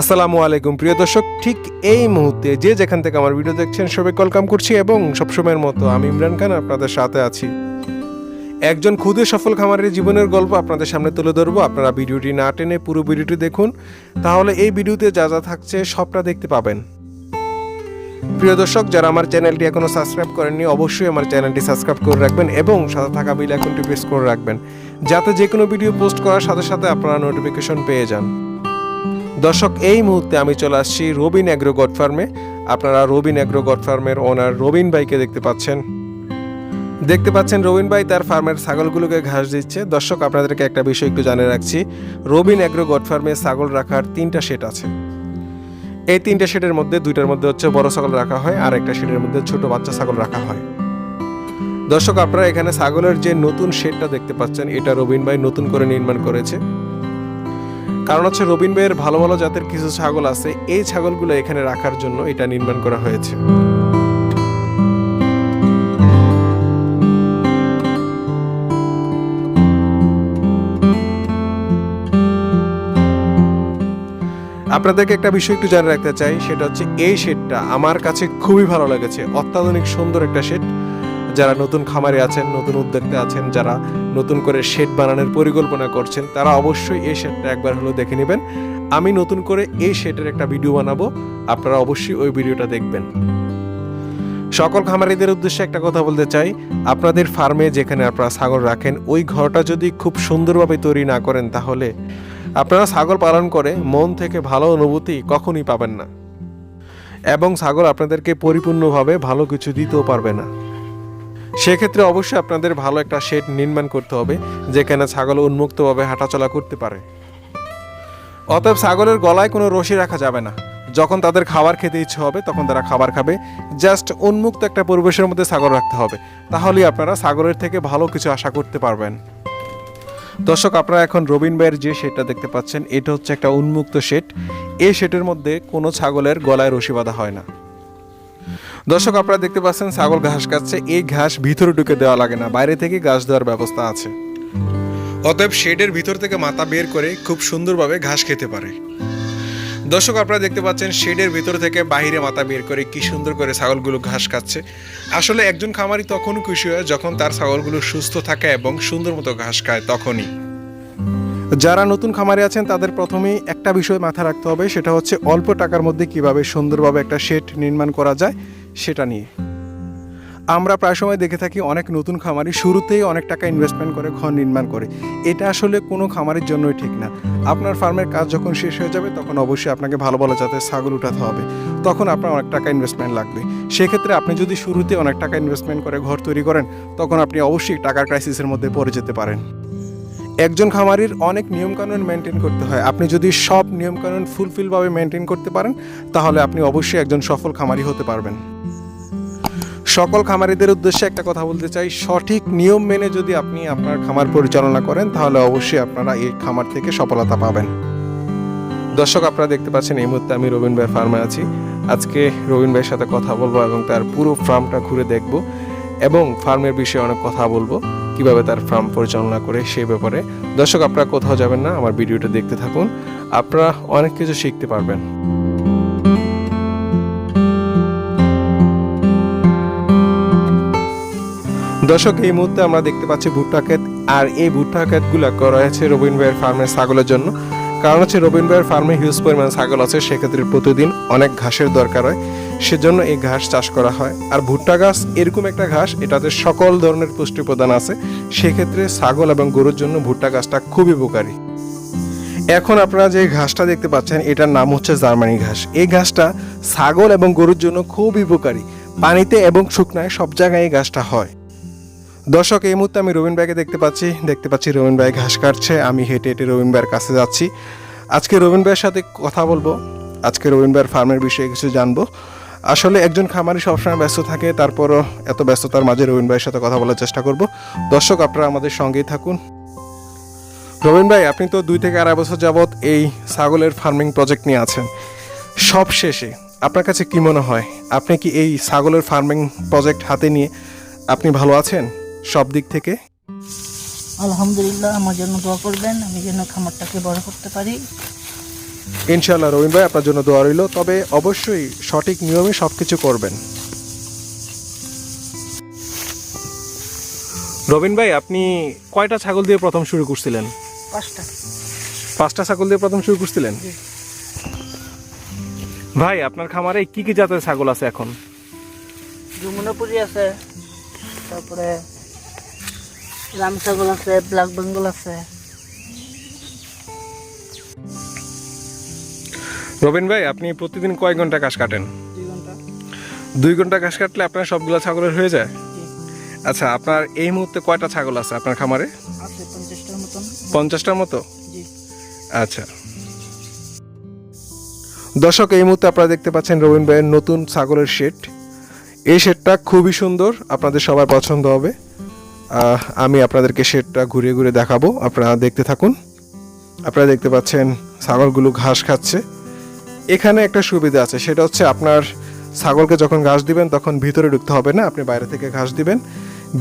আসসালামু আলাইকুম প্রিয় দর্শক, ঠিক এই মুহূর্তে যে যেখান থেকে আমার ভিডিও দেখছেন সবাই ওয়েলকাম করছি এবং সবসময়ের মতো আমি ইমরান খান আপনাদের সাথে আছি। একজন ক্ষুদে সফল খামারের জীবনের গল্প আপনাদের সামনে তুলে ধরবো। আপনারা ভিডিওটি না টেনে পুরো ভিডিওটি দেখুন, তাহলে এই ভিডিওতে যা যা থাকছে সবটা দেখতে পাবেন। প্রিয় দর্শক, যারা আমার চ্যানেলটি এখনো সাবস্ক্রাইব করেননি অবশ্যই আমার চ্যানেলটি সাবস্ক্রাইব করে রাখবেন এবং সাথে থাকা বেল আইকনটি প্রেস করে রাখবেন, যাতে যে কোনো ভিডিও পোস্ট করার সাথে সাথে আপনারা নোটিফিকেশন পেয়ে যান। দর্শক, এই মুহূর্তে আমি চলে আসছি রবিন অ্যাগ্রো গট ফার্মে। আপনারা রবিন অ্যাগ্রো গট ফার্মের ওনার রবিন ভাইকে দেখতে পাচ্ছেন। রবিন ভাই তার ফার্মের ছাগলগুলোকে ঘাস দিচ্ছে। দর্শক, আপনাদেরকে একটা বিষয় একটু জানিয়ে রাখছি, রবিন অ্যাগ্রো গট ফার্মে ছাগল রাখার 3টা শেড আছে। এই 3টে শেডের মধ্যে 2টার মধ্যে হচ্ছে বড় ছাগল রাখা হয়, আর একটা শেডের মধ্যে ছোট বাচ্চা ছাগল রাখা হয়। দর্শক, আপনারা এখানে ছাগলের যে নতুন শেডটা দেখতে পাচ্ছেন, এটা রবিন ভাই নতুন করে নির্মাণ করেছে। কারণ হচ্ছে রবিন ভাইয়ের ভালো ভালো জাতের কিছু ছাগল আছে, এই ছাগলগুলো এখানে রাখার জন্য এটা নির্মাণ করা হয়েছে। আপনাদেরকে একটা বিষয় একটু জানিয়ে রাখতে চাই, সেটা হচ্ছে এই শেডটা আমার কাছে খুবই ভালো লেগেছে। অত্যাধুনিক সুন্দর একটা শেড। যারা নতুন খামারে আছেন, নতুন উদ্যোক্তা আছেন, যারা নতুন করে শেড বানানোর পরিকল্পনা করছেন, তারা অবশ্যই এই শেডটা একবার হলেও দেখে নেবেন। আমি নতুন করে এই শেডের একটা ভিডিও বানাবো, আপনারা অবশ্যই ওই ভিডিওটা দেখবেন। সকল খামারিদের উদ্দেশ্যে একটা কথা বলতে চাই, আপনাদের ফার্মে যেখানে আপনারা ছাগল রাখেন ওই ঘরটা যদি খুব সুন্দরভাবে তৈরি না করেন, তাহলে আপনারা ছাগল পালন করে মন থেকে ভালো অনুভূতি কখনই পাবেন না এবং ছাগল আপনাদেরকে পরিপূর্ণভাবে ভালো কিছু দিতেও পারবে না। সেক্ষেত্রে অবশ্যই আপনাদের ভালো একটা শেড নির্মাণ করতে হবে, যেখানে ছাগল উন্মুক্তভাবে হাঁটাচলা করতে পারে। অতএব ছাগলের গলায় কোনো রশি রাখা যাবে না। যখন তাদের খাবার খেতে ইচ্ছে হবে তখন তারা খাবার খাবে। জাস্ট উন্মুক্ত একটা পরিবেশের মধ্যে ছাগল রাখতে হবে, তাহলেই আপনারা ছাগলের থেকে ভালো কিছু আশা করতে পারবেন। দর্শক, আপনারা এখন রবিন ভাইয়ের যে শেডটা দেখতে পাচ্ছেন, এটা হচ্ছে একটা উন্মুক্ত শেড। এই শেডের মধ্যে কোনো ছাগলের গলায় রশি বাঁধা হয় না। দর্শক, আপনারা দেখতে পাচ্ছেন ছাগল ঘাস খাচ্ছে। এই ঘাস ভিতরে ঢুকে দেওয়া লাগে না, বাইরে থেকে ঘাস দেওয়ার ব্যবস্থা আছে। অতএব শেডের ভিতর থেকে মাথা বের করে খুব সুন্দরভাবে ঘাস খেতে পারে। দর্শক, আপনারা দেখতে পাচ্ছেন শেডের ভিতর থেকে বাইরে মাথা বের করে কি সুন্দর করে ছাগলগুলো ঘাস খাচ্ছে। আসলে একজন খামারি তখন খুশি হয় যখন তার ছাগলগুলো সুস্থ থাকে এবং সুন্দর মতো ঘাস খায়, তখনই। যারা নতুন খামারি আছেন তাদের প্রথমেই একটা বিষয় মাথায় রাখতে হবে, সেটা হচ্ছে অল্প টাকার মধ্যে কিভাবে সুন্দরভাবে একটা শেড নির্মাণ করা যায় সেটা নিয়ে। আমরা প্রায় সময় দেখে থাকি অনেক নতুন খামারি শুরুতেই অনেক টাকা ইনভেস্টমেন্ট করে ঘর নির্মাণ করে। এটা আসলে কোনো খামারের জন্যই ঠিক না। আপনার ফার্মের কাজ যখন শেষ হয়ে যাবে তখন অবশ্যই আপনাকে ভালো ভালো জাতের ছাগল উঠাতে হবে, তখন আপনার অনেক টাকা ইনভেস্টমেন্ট লাগবে। সেক্ষেত্রে আপনি যদি শুরুতে অনেক টাকা ইনভেস্টমেন্ট করে ঘর তৈরি করেন, তখন আপনি অবশ্যই টাকার ক্রাইসিসের মধ্যে পড়ে যেতে পারেন। একজন খামারির অনেক নিয়মকানুন মেনটেন করতে হয়। আপনি যদি সব নিয়মকানুন ফুলফিলভাবে মেনটেন করতে পারেন, তাহলে আপনি অবশ্যই একজন সফল খামারি হতে পারবেন। সকল খামারিদের উদ্দেশ্যে একটা কথা বলতে চাই, সঠিক নিয়ম মেনে যদি আপনি আপনার খামার পরিচালনা করেন, তাহলে অবশ্যই আপনারা এই খামার থেকে সফলতা পাবেন। দর্শক, আপনারা দেখতে পাচ্ছেন এই মুহূর্তে আমি রবিন ভাইয়ের ফার্মে আছি। আজকে রবিন ভাইয়ের সাথে কথা বলবো এবং তার পুরো ফার্মটা ঘুরে দেখব এবং ফার্মের বিষয়ে অনেক কথা বলবো, কিভাবে তার ফার্ম পরিচালনা করে সেই ব্যাপারে। দর্শক, আপনারা কোথাও যাবেন না, আমার ভিডিওটা দেখতে থাকুন, আপনারা অনেক কিছু শিখতে পারবেন। দর্শক, এই মুহূর্তে আমরা দেখতে পাচ্ছি ভুট্টা ক্ষেত, আর এই ভুট্টা ক্ষেতগুলো করা হয়েছে রবিন ভাইয়ের ফার্মের ছাগলের জন্য। কারণ হচ্ছে রবিন ভাইয়ের ফার্মে হিউজ পরিমাণ ছাগল আছে, সেক্ষেত্রে প্রতিদিন অনেক ঘাসের দরকার হয়, সেজন্য এই ঘাস চাষ করা হয়। আর ভুট্টা ঘাস এরকম একটা ঘাস, এটাতে সকল ধরনের পুষ্টি প্রদান আছে, সেক্ষেত্রে ছাগল এবং গরুর জন্য ভুট্টা ঘাসটা খুবই উপকারী। এখন আপনারা যে ঘাসটা দেখতে পাচ্ছেন, এটার নাম হচ্ছে জার্মানি ঘাস। এই ঘাসটা ছাগল এবং গরুর জন্য খুব উপকারী। পানিতে এবং শুকনায় সব জায়গায় এই ঘাসটা হয়। দর্শক, এই মুহূর্তে আমি রবিন ভাইকে দেখতে পাচ্ছি রবিন ভাই ঘাস কাটছে। আমি হেঁটে হেঁটে রবিন ভাইয়ের কাছে যাচ্ছি। আজকে রবিন ভাইয়ের সাথে কথা বলবো, আজকে রবিন ভাইয়ের ফার্মের বিষয়ে কিছু জানবো। আসলে একজন খামারি সবসময় ব্যস্ত থাকে, তারপরও এত ব্যস্ততার মাঝে রবিন ভাইয়ের সাথে কথা বলার চেষ্টা করব। দর্শক, আপনারা আমাদের সঙ্গেই থাকুন। রবিন ভাই, আপনি তো 2 থেকে 2.5 বছর যাবৎ এই ছাগলের ফার্মিং প্রজেক্ট নিয়ে আছেন। সব শেষে আপনার কাছে কি মনে হয়, আপনি কি এই ছাগলের ফার্মিং প্রজেক্ট হাতে নিয়ে আপনি ভালো আছেন সব দিক থেকে? আলহামদুলিল্লাহ, আমার জন্য দোয়া করবেন, আমি যেন খামারটাকে বড় করতে পারি। ইনশাআল্লাহ রবিন ভাই, আপনার জন্য দোয়া রইল। তবে অবশ্যই সঠিক নিয়মে সব কিছু করবেন। রবিন ভাই, আপনি কয়টা ছাগল দিয়ে প্রথম শুরু করছিলেন? 5টা ছাগল দিয়ে প্রথম শুরু করছিলেন? ভাই, আপনার খামারে কি কি জাতের ছাগল আছে এখন? যমুনাপুরি আছে, তারপরে রাম ছাগল আছে, ব্ল্যাক বেঙ্গল আছে। রবিন ভাই, আপনি প্রতিদিন কয় ঘন্টা ঘাস কাটেন? 2 ঘন্টা। 2 ঘন্টা ঘাস কাটলে আপনার সবগুলো ছাগলের হয়ে যায়? আচ্ছা, আপনার এই মুহূর্তে কয়টা ছাগল আছে আপনার খামারে? আছে 50টার মতন। 50টার মতো? জি। আচ্ছা দর্শক, এই মুহূর্তে আপনারা দেখতে পাচ্ছেন রবিন ভাইয়ের নতুন ছাগলের শেড। এই শেডটা খুবই সুন্দর, আপনাদের সবার পছন্দ হবে। আমি আপনাদেরকে শেডটা ঘুরিয়ে ঘুরিয়ে দেখাবো, আপনারা দেখতে থাকুন। আপনারা দেখতে পাচ্ছেন ছাগলগুলো ঘাস খাচ্ছে। এখানে একটা সুবিধা আছে, সেটা হচ্ছে আপনার ছাগলকে যখন ঘাস দিবেন তখন ভিতরে ঢুকতে হবে না, আপনি বাইরে থেকে ঘাস দিবেন,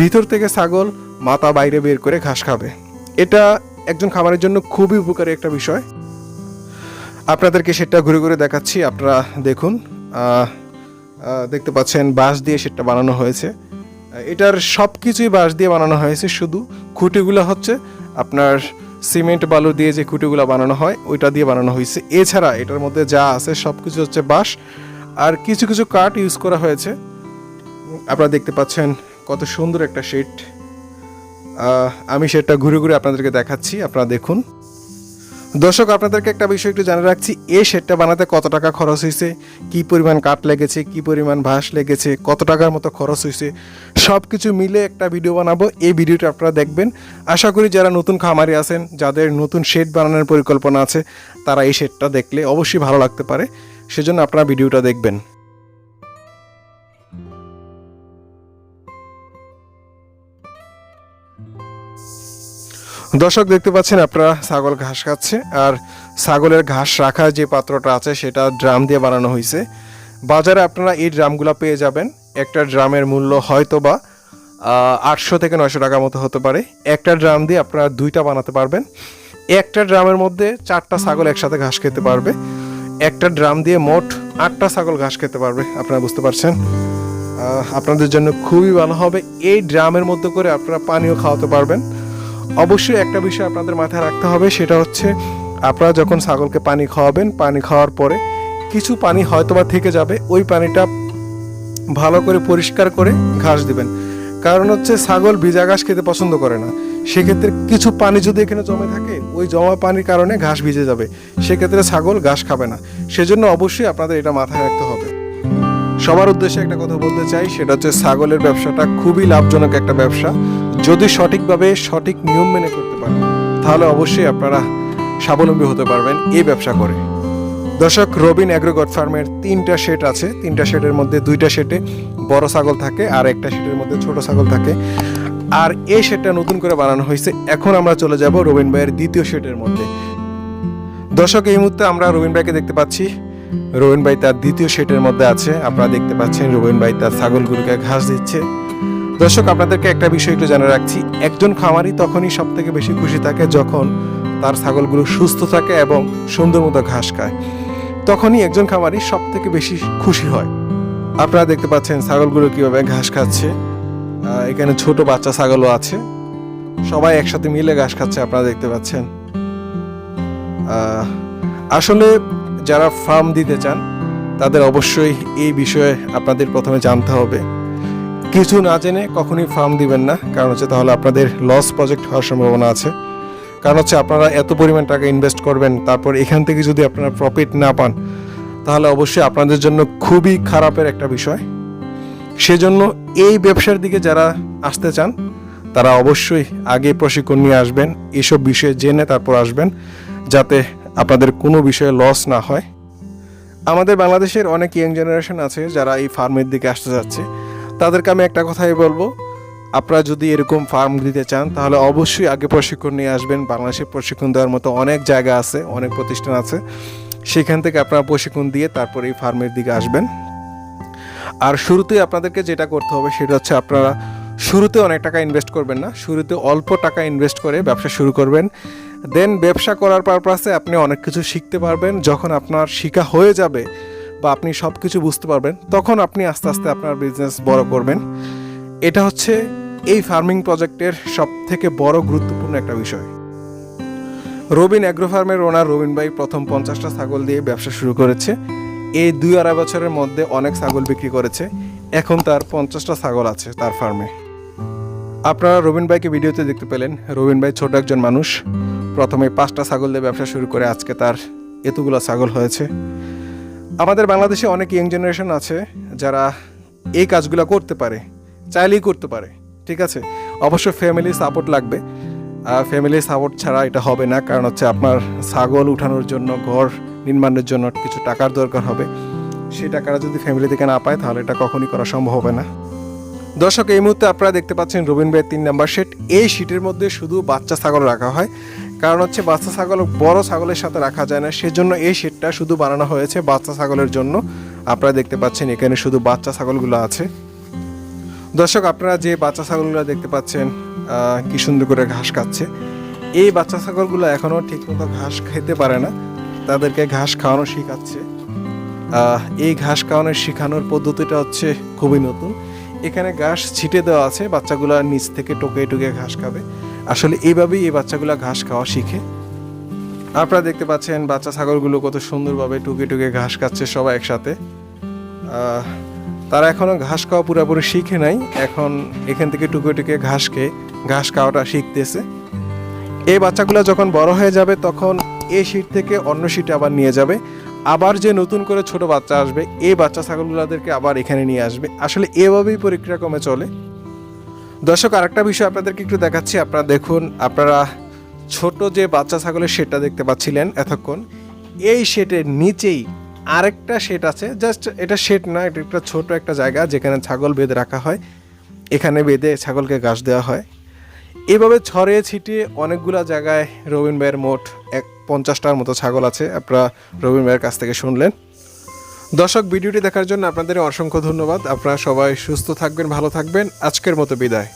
ভিতর থেকে ছাগল মাথা বাইরে বের করে ঘাস খাবে। এটা একজন খামারের জন্য খুবই উপকারী একটা বিষয়। আপনাদেরকে সেটা ঘুরে ঘুরে দেখাচ্ছি, আপনারা দেখুন। দেখতে পাচ্ছেন বাঁশ দিয়ে সেটা বানানো হয়েছে। এটার সব কিছুই বাঁশ দিয়ে বানানো হয়েছে, শুধু খুঁটিগুলো হচ্ছে আপনার সিমেন্ট বালু দিয়ে যে খুঁটিগুলো বানানো হয় ওইটা দিয়ে বানানো হয়েছে। এছাড়া এটার মধ্যে যা আছে সব কিছু হচ্ছে বাঁশ, আর কিছু কিছু কাঠ ইউজ করা হয়েছে। আপনারা দেখতে পাচ্ছেন কত সুন্দর একটা শেড। আমি সেটা ঘুরে ঘুরে আপনাদেরকে দেখাচ্ছি, আপনারা দেখুন। দর্শক, আপনাদেরকে একটা বিষয় একটু জানিয়ে রাখছি, এই শেডটা বানাতে কত টাকা খরচ হয়েছে, কি পরিমাণ কাঠ লেগেছে, কি পরিমাণ বাঁশ লেগেছে, কত টাকার মতো খরচ হয়েছে, সব কিছু মিলে একটা ভিডিও বানাবো। এই ভিডিওটা আপনারা দেখবেন। আশা করি যারা নতুন খামারি আছেন, যাদের নতুন শেড বানানোর পরিকল্পনা আছে, তারা এই শেডটা দেখলে অবশ্যই ভালো লাগতে পারে, সেজন্য আপনারা ভিডিওটা দেখবেন। দর্শক, দেখতে পাচ্ছেন আপনারা ছাগল ঘাস খাচ্ছে, আর ছাগলের ঘাস রাখার যে পাত্রটা আছে সেটা ড্রাম দিয়ে বানানো হয়েছে। বাজারে আপনারা এই ড্রামগুলো পেয়ে যাবেন। একটা ড্রামের মূল্য হয়তো বা 800 থেকে 900 টাকার মতো হতে পারে। একটা ড্রাম দিয়ে আপনারা 2টা বানাতে পারবেন। একটা ড্রামের মধ্যে 4টা ছাগল একসাথে ঘাস খেতে পারবে। একটা ড্রাম দিয়ে মোট 8টা ছাগল ঘাস খেতে পারবে। আপনারা বুঝতে পারছেন, আপনাদের জন্য খুবই ভালো হবে। এই ড্রামের মধ্যে করে আপনারা পানিও খাওয়াতে পারবেন। অবশ্যই একটা বিষয় আপনাদের মাথায় রাখতে হবে, সেটা হচ্ছে আপনারা যখন ছাগলকে পানি খাওয়াবেন, পানি খাওয়ার পরে কিছু পানি হয়তোবা থেকে যাবে, ওই পানিটা ভালো করে পরিষ্কার করে ঘাস দিবেন। কারণ হচ্ছে ছাগল ভিজা ঘাস খেতে পছন্দ করে না। সেক্ষেত্রে কিছু পানি যদি এখানে জমে থাকে, ওই জমা পানির কারণে ঘাস ভিজে যাবে, সেক্ষেত্রে ছাগল ঘাস খাবে না। সেজন্য অবশ্যই আপনাদের এটা মাথায় রাখতে হবে। সবার উদ্দেশ্যে একটা কথা বলতে চাই, সেটা হচ্ছে ছাগলের ব্যবসাটা খুবই লাভজনক একটা ব্যবসা। যদি সঠিকভাবে সঠিক নিয়ম মেনে করতে পারেন, তাহলে অবশ্যই আপনারা স্বাবলম্বী হতে পারবেন এই ব্যবসা করে। দর্শক, রবিন অ্যাগ্রো গট ফার্মের 3টা শেড আছে। 3টা শেডের মধ্যে 2টা শেডে বড় ছাগল থাকে, আর একটা শেডের মধ্যে ছোট ছাগল থাকে। আর এই শেডটা নতুন করে বানানো হয়েছে। এখন আমরা চলে যাব রবিন ভাইয়ের দ্বিতীয় শেডের মধ্যে। দর্শক, এই মুহূর্তে আমরা রবিন ভাইকে দেখতে পাচ্ছি। রবিন ভাই তার দ্বিতীয় শেডের মধ্যে আছে। আপনারা দেখতে পাচ্ছেন রবিন ভাই তার ছাগলগুলোকে ঘাস দিচ্ছে। দর্শক, আপনাদেরকে একটা বিষয় একটু জানিয়ে রাখছি, একজন খামারি তখনই সব থেকে বেশি খুশি থাকে যখন তার ছাগলগুলো সুস্থ থাকে এবং সুন্দর মতো ঘাস খায়। তখনই একজন খামারি সব থেকে বেশি খুশি হয়। আপনারা দেখতে পাচ্ছেন ছাগলগুলো কিভাবে ঘাস খাচ্ছে। এখানে ছোট বাচ্চা ছাগলও আছে, সবাই একসাথে মিলে ঘাস খাচ্ছে, আপনারা দেখতে পাচ্ছেন। আসলে যারা ফার্ম দিতে চান, তাদের অবশ্যই এই বিষয়ে আপনাদের প্রথমে জানতে হবে। কিছু না জেনে কখনই ফার্ম দিবেন না, কারণ হচ্ছে তাহলে আপনাদের লস প্রজেক্ট হওয়ার সম্ভাবনা আছে। কারণ হচ্ছে আপনারা এত পরিমাণ টাকা ইনভেস্ট করবেন, তারপর এখান থেকে যদি আপনারা প্রফিট না পান, তাহলে অবশ্যই আপনাদের জন্য খুবই খারাপের একটা বিষয়। সেজন্য এই ব্যবসার দিকে যারা আসতে চান, তারা অবশ্যই আগে প্রশিক্ষণ নিয়ে আসবেন, এসব বিষয়ে জেনে তারপর আসবেন, যাতে আপনাদের কোনো বিষয়ে লস না হয়। আমাদের বাংলাদেশের অনেক ইয়াং জেনারেশন আছে যারা এই ফার্মের দিকে আসতে যাচ্ছে। তাদেরকে আমি একটা কথাই বলবো, আপনারা যদি এরকম ফার্ম দিতে চান, তাহলে অবশ্যই আগে প্রশিক্ষণ নিয়ে আসবেন। বাংলাদেশে প্রশিক্ষণ দেওয়ার মতো অনেক জায়গা আছে, অনেক প্রতিষ্ঠান আছে, সেখান থেকে আপনারা প্রশিক্ষণ দিয়ে তারপর এই ফার্মের দিকে আসবেন। আর শুরুতেই আপনাদেরকে যেটা করতে হবে সেটা হচ্ছে, আপনারা শুরুতে অনেক টাকা ইনভেস্ট করবেন না, শুরুতে অল্প টাকা ইনভেস্ট করে ব্যবসা শুরু করবেন। দেন ব্যবসা করার পারপাসে আপনি অনেক কিছু শিখতে পারবেন। যখন আপনার শিখা হয়ে যাবে বা আপনি সব কিছু বুঝতে পারবেন, তখন আপনি আস্তে আস্তে আপনার বিজনেস বড় করবেন। এটা হচ্ছে এই ফার্মিং প্রজেক্টের সব থেকে বড় গুরুত্বপূর্ণ একটা বিষয়। রবিন অ্যাগ্রো ফার্মের ওনার রবিন ভাই প্রথম 50টা ছাগল দিয়ে ব্যবসা শুরু করেছে। এই 2-2.5 বছরের মধ্যে অনেক ছাগল বিক্রি করেছে। এখন তার 50টা ছাগল আছে তার ফার্মে। আপনারা রবিন ভাইকে ভিডিওতে দেখতে পেলেন। রবিন ভাই ছোট একজন মানুষ, প্রথমে 5টা ছাগল দিয়ে ব্যবসা শুরু করে আজকে তার এতগুলো ছাগল হয়েছে। আমাদের বাংলাদেশে অনেক ইয়ং জেনারেশন আছে যারা এই কাজগুলো করতে পারে, চাইলেই করতে পারে, ঠিক আছে। অবশ্য ফ্যামিলি সাপোর্ট লাগবে। ফ্যামিলি সাপোর্ট ছাড়া এটা হবে না, কারণ হচ্ছে আপনার ছাগল উঠানোর জন্য, ঘর নির্মাণের জন্য কিছু টাকার দরকার হবে। সেই টাকাটা যদি ফ্যামিলি থেকে না পায় তাহলে এটা কখনই করা সম্ভব হবে না। দর্শক, এই মুহূর্তে আপনারা দেখতে পাচ্ছেন রবিন ভাইয়ের 3 নাম্বার শেড। এই শীটের মধ্যে শুধু বাচ্চা ছাগল রাখা হয়, কারণ হচ্ছে বাচ্চা ছাগল বড় ছাগলের সাথে রাখা যায় না, সেজন্য এই শেডটা শুধু বানানো হয়েছে বাচ্চা ছাগলের জন্য। আপনারা দেখতে পাচ্ছেন এখানে শুধু বাচ্চা ছাগলগুলো আছে। দর্শক, আপনারা যে বাচ্চা ছাগলগুলো দেখতে পাচ্ছেন কি সুন্দর করে ঘাস খাচ্ছে, এই বাচ্চা ছাগলগুলো এখনও ঠিকমতো ঘাস খেতে পারে না, তাদেরকে ঘাস খাওয়ানো শেখাচ্ছে। এই ঘাস শেখানোর পদ্ধতিটা হচ্ছে খুবই নতুন। এখানে ঘাস ছিটে দেওয়া আছে, বাচ্চাগুলো নিচ থেকে টোকে টোকে ঘাস খাবে। আসলে এইভাবেই এই বাচ্চাগুলো ঘাস খাওয়া শিখে। আপনারা দেখতে পাচ্ছেন বাচ্চা ছাগলগুলো কত সুন্দরভাবে টুকে টুকে ঘাস খাচ্ছে সবাই একসাথে। তারা এখনও ঘাস খাওয়া পুরোপুরি শিখে নাই, এখন এখান থেকে টুকে টুকে ঘাস খেয়ে ঘাস খাওয়াটা শিখতেছে। এই বাচ্চাগুলো যখন বড় হয়ে যাবে তখন এই শীট থেকে অন্য শীটে আবার নিয়ে যাবে। আবার যে নতুন করে ছোট বাচ্চা আসবে, এই বাচ্চা ছাগলগুলোদেরকে আবার এখানে নিয়ে আসবে। আসলে এভাবেই পরিক্রমে চলে। দর্শক, আরেকটা বিষয় আপনাদেরকে একটু দেখাচ্ছি। আপনারা দেখুন, আপনারা ছোট যে বাচ্চা ছাগলের শেডটা দেখতে পাচ্ছিলেন এতক্ষণ, এই শেডের নিচেই আরেকটা শেড আছে। জাস্ট এটা শেড না, এটা একটা ছোট একটা জায়গা যেখানে ছাগল বেঁধে রাখা হয়। এখানে বেঁধে ছাগলকে ঘাস দেওয়া হয়। এভাবে ছড়িয়ে ছিটিয়ে অনেকগুলো জায়গায় রবিন ভাইয়ের মোট 50টার মতো ছাগল আছে। আপনারা রবিন ভাইয়ের কাছ থেকে শুনলেন। দর্শক, ভিডিওটি দেখার জন্য আপনাদের অসংখ্য ধন্যবাদ। আপনারা সবাই সুস্থ থাকবেন, ভালো থাকবেন। আজকের মতো বিদায়।